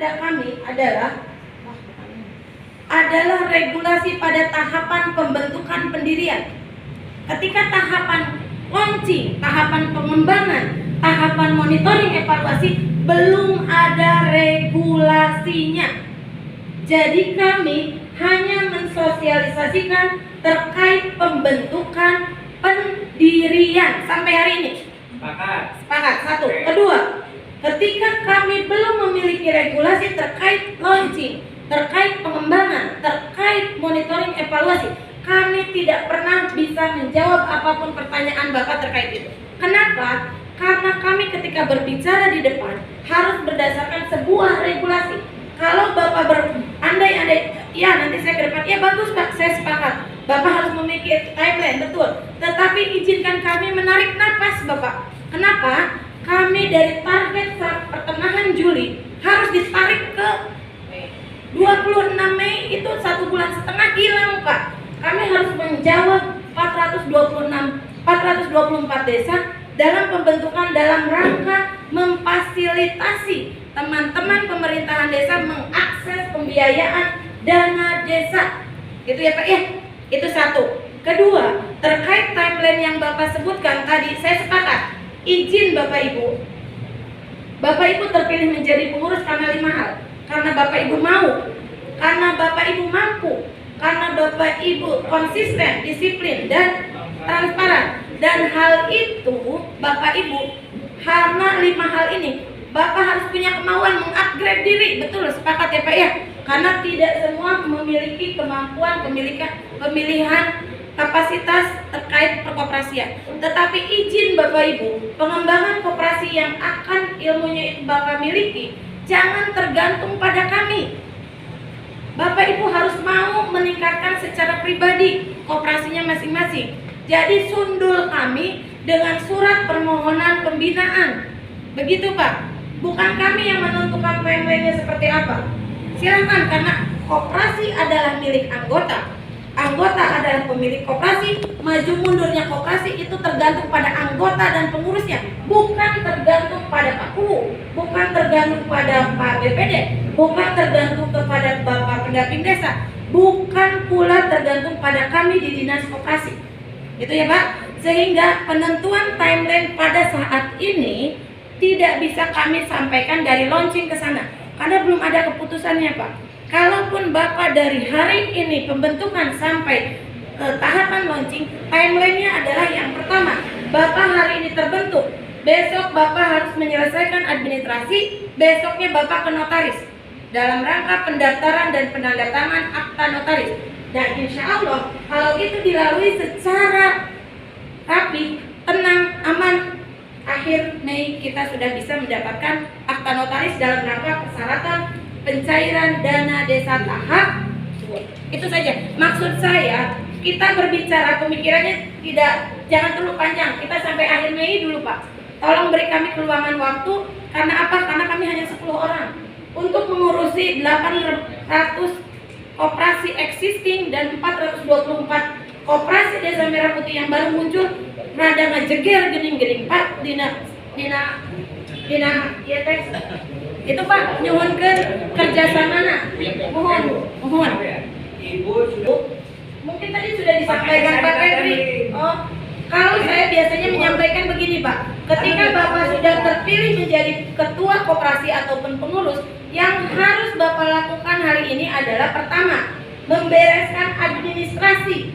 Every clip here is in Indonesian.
pada kami adalah regulasi pada tahapan pembentukan pendirian. Ketika tahapan launching, tahapan pengembangan, tahapan monitoring evaluasi, belum ada regulasinya. Jadi kami hanya mensosialisasikan terkait pembentukan pendirian sampai hari ini. Sepakat. Satu. Kedua, ketika kami belum memiliki regulasi terkait launching, terkait pengembangan, terkait monitoring evaluasi, kami tidak pernah bisa menjawab apapun pertanyaan Bapak terkait itu. Kenapa? Karena kami ketika berbicara di depan harus berdasarkan sebuah regulasi. Kalau Bapak berandai-andai, ya nanti saya ke depan, ya bagus Pak, saya sepakat. Bapak harus memiliki timeline, betul. Tetapi izinkan kami menarik napas Bapak. Kenapa? Kami dari target pertengahan Juli harus ditarik ke 26 Mei, itu 1,5 bulan hilang Pak. Kami harus menjawab 424 desa dalam pembentukan dalam rangka memfasilitasi teman-teman pemerintahan desa mengakses pembiayaan dana desa. Itu ya Pak ya. Itu satu. Kedua, terkait timeline yang Bapak sebutkan tadi, saya sepakat. Izin Bapak Ibu. Bapak Ibu terpilih menjadi pengurus karena 5 hal. Karena Bapak Ibu mau, karena Bapak Ibu mampu, karena Bapak Ibu konsisten, disiplin, dan transparan. Dan hal itu Bapak Ibu, karena 5 hal ini Bapak harus punya kemauan mengupgrade diri. Betul, sepakat ya Pak ya. Karena tidak semua memiliki kemampuan pemilihan kapasitas terkait perkoperasian. Tetapi izin Bapak Ibu, pengembangan koperasi yang akan ilmunya itu Bapak miliki jangan tergantung pada kami. Bapak Ibu harus mau meningkatkan secara pribadi koperasinya masing-masing. Jadi sundul kami dengan surat permohonan pembinaan. Begitu Pak. Bukan kami yang menentukan timeline-nya seperti apa. Silakan, karena koperasi adalah milik anggota. Anggota adalah pemilik koperasi. Maju mundurnya koperasi itu tergantung pada anggota dan pengurusnya, bukan tergantung pada Pak Kuwu, bukan tergantung pada Pak BPD, bukan tergantung kepada Bapak pendamping desa, bukan pula tergantung pada kami di dinas koperasi. Itu ya Pak. Sehingga penentuan timeline pada saat ini tidak bisa kami sampaikan dari launching ke sana karena belum ada keputusannya Pak. Kalaupun Bapak dari hari ini pembentukan sampai ke tahapan launching, timelinenya adalah yang pertama, Bapak hari ini terbentuk, besok Bapak harus menyelesaikan administrasi, besoknya Bapak ke notaris dalam rangka pendaftaran dan penandatangan akta notaris. Dan insya Allah kalau itu dilalui secara rapi, tenang, aman, akhir Mei kita sudah bisa mendapatkan akta notaris dalam rangka persyaratan pencairan dana desa tahap 2. Itu saja. Maksud saya, kita berbicara pemikirannya jangan terlalu panjang. Kita sampai akhir Mei dulu Pak. Tolong beri kami keluangan waktu. Karena apa? Karena kami hanya 10 orang untuk mengurusi 800 koperasi existing dan 424 koperasi Desa Merah Putih yang baru muncul. Rada ngejeger gening-gening Pak dina ya teks. Itu Pak nyuhunkeun kerjasamana. Mohon. Ibu mungkin tadi sudah disampaikan Pak Pedri. Kalau saya biasanya menyampaikan begini Pak, ketika Bapak sudah terpilih menjadi ketua koperasi ataupun pengurus, yang harus Bapak lakukan hari ini adalah pertama, membereskan administrasi.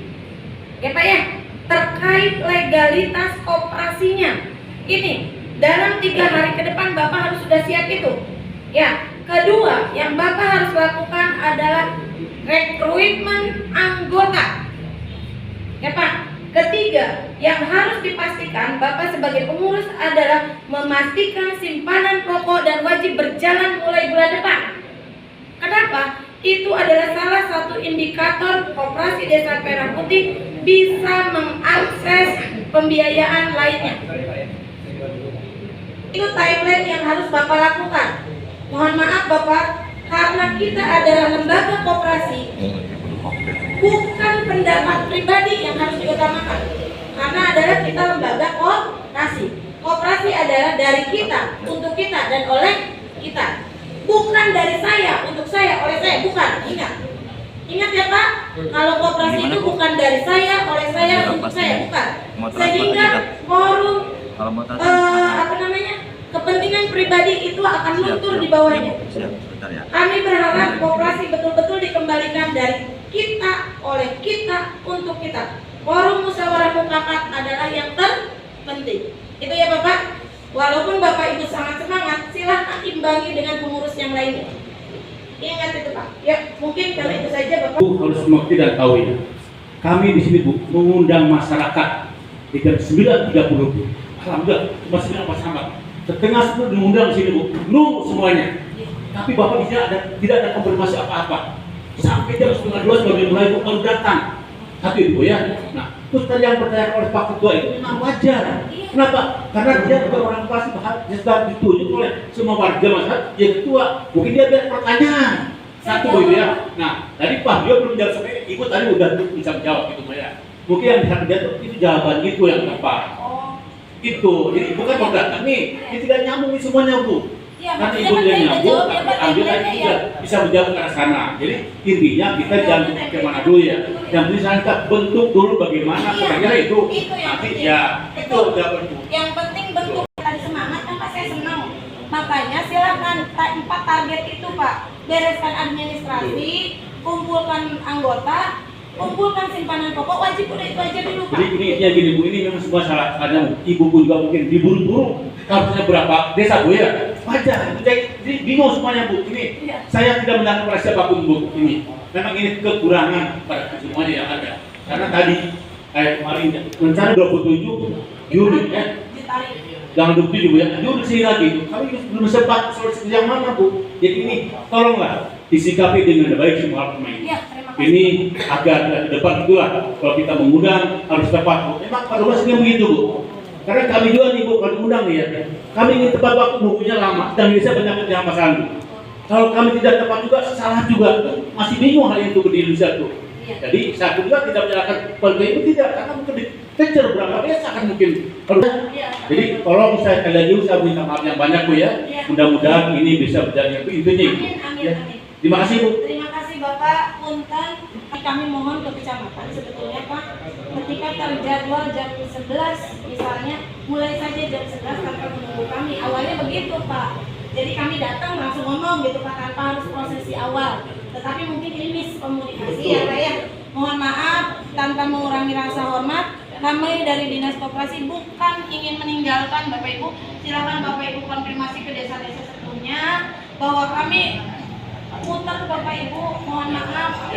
Ya Pak ya, terkait legalitas koperasinya. Ini dalam 3 hari ke depan Bapak harus sudah siap itu. Ya, kedua yang Bapak harus lakukan adalah rekrutmen anggota. Ya Pak. Ketiga, yang harus dipastikan Bapak sebagai pengurus adalah memastikan simpanan pokok dan wajib berjalan mulai bulan depan. Kenapa? Itu adalah salah satu indikator koperasi Desa Merah Putih bisa mengakses pembiayaan lainnya. Itu timeline yang harus Bapak lakukan. Mohon maaf Bapak, karena kita adalah lembaga koperasi, bukan pendapat pribadi yang harus diutamakan. Karena adalah kita lembaga koperasi. Koperasi adalah dari kita, untuk kita, dan oleh kita. bukan dari saya, untuk saya, oleh saya, bukan. Ingat ya Pak, kalau koperasi itu bukan dari saya, oleh saya, untuk saya, bukan. Sehingga forum kepentingan pribadi itu akan luntur di bawahnya. Kami berharap koperasi betul-betul dikembalikan dari kita, oleh kita, untuk kita. Forum musyawarah mufakat adalah yang terpenting. Itu ya Bapak. Walaupun Bapak Ibu sangat semangat, silahkan imbangi dengan pengurus yang lainnya. Ingat itu Pak. Ya, mungkin kalau itu saja Bapak. Harus mengerti dan tahu ya. Kami di sini Bu mengundang masyarakat di jam 9.30 Bu. Alhamdulillah masih ada masyarakat. Setengah 10 diundang di sini Bu. Nunggu semuanya. Tapi Bapak di sini tidak ada konfirmasi apa-apa. Sampai jam 1:30 baru mulai baru datang. Satu itu ya. Nah, terus tadi yang pertanyaan oleh Pak Ketua itu memang wajar. Kenapa? Karena dia juga orang pasti dia sudah ditunjuk oleh semua warga masyarakat. Yang ketua, mungkin dia ada pertanyaan. Satu Bu ya. Nah, tadi Pak dia belum jawab sampai Ibu tadi udah bisa menjawab itu Bu ya. Mungkin yang dia itu jawaban itu yang tepat. Itu, jadi bukan mau datang nih. Ini tidak nyambung nih semuanya Bu. Ya, nanti Ibu dia nyambung, tapi ambil lagi juga bisa menjawab ke arah sana. Jadi intinya kita jangan kemana dulu ya. Yang penting kita bentuk dulu bagaimana kira-kira itu. Nanti ya itu jawaban Bu. Yang penting bentuk tadi semangat kan Pak, saya senang. Makanya silakan 4 target itu Pak. Bereskan administrasi, kumpulkan anggota, kumpulkan simpanan pokok, wajib udah itu aja dulu Pak. Jadi ini gini Bu, ini memang semua salah. Kadang Ibu pun juga mungkin diburu-buru. Harusnya berapa desa Bu ya? Wajar. Jadi bingung semuanya Bu. Ini saya tidak menangkap pada siapapun Bu. Ini memang ini kekurangan pada semuanya yang ada. Karena tadi kemarin rencana 27 Juni ya. Jangan 27 Bu ya. Juni sini lagi. Kami belum sempat solusi yang mana Bu. Jadi ini tolonglah disikapi dengan baik semua hal ini. Ini agar ke depan itulah kalau kita mengundang harus tepat Bu. Memang pada masanya begitu Bu. Karena kami juga nih Bu, kalau diundang nih ya, kami ingin tepat waktu, nunggunya lama dan bisa banyak yang masalah. Kalau kami tidak tepat juga, salah juga, masih bingung hal itu di Indonesia tuh. Jadi saya juga tidak menyalahkan keluarga itu tidak, karena mungkin dikejar berapa biasa kan mungkin. Jadi tolong saya sekali lagi saya minta maaf yang banyak Bu ya. Mudah-mudahan ini bisa berjalan itu intinya. Ya. Terima kasih Bu. Terima kasih Bapak. Punten, kami mohon ke kecamatan sebetulnya Pak, ketika terjadwal jam 11 misalnya, mulai saja jam 11 tanpa menunggu kami. Awalnya begitu Pak. Jadi kami datang langsung ngomong gitu Pak, tanpa harus prosesi awal. Tetapi mungkin ini miskomunikasi ya Pak ya. Mohon maaf, tanpa mengurangi rasa hormat, kami dari Dinas Koperasi bukan ingin meninggalkan Bapak Ibu. Silakan Bapak Ibu konfirmasi ke desa-desa sebelumnya bahwa kami putar Bapak Ibu, mohon maaf